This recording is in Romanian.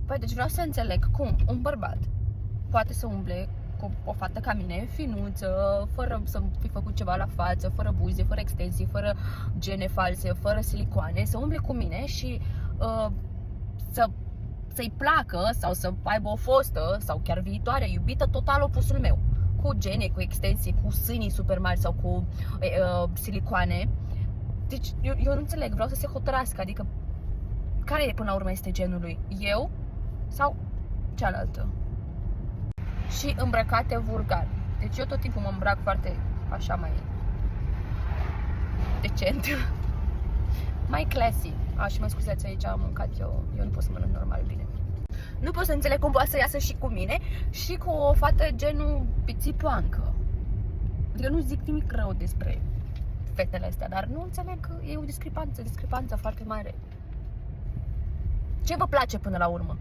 Păi deci vreau să înțeleg cum un bărbat poate să umble cu o fată ca mine, finuță, fără să fi făcut ceva la față, fără buze, fără extensii, fără gene false, fără silicoane, să umble cu mine și să-i placă sau să aibă o fostă sau chiar viitoare iubită total opusul meu, cu gene, cu extensii, cu sânii super mari sau cu silicoane. Deci eu nu înțeleg, vreau să se hotărască, adică care până la urmă este genul lui? Eu sau cealaltă? Și îmbrăcate vulgar. Deci eu tot timpul mă îmbrac foarte așa mai decent. Mai classy. Și mă scuzați, aici am mâncat eu nu pot să mănânc normal bine. Nu pot să înțeleg cum poate să iasă și cu mine și cu o fată genul pițipoancă. Adică nu zic nimic rău despre fetele astea, dar nu înțeleg că e o discrepanță foarte mare. Ce vă place până la urmă?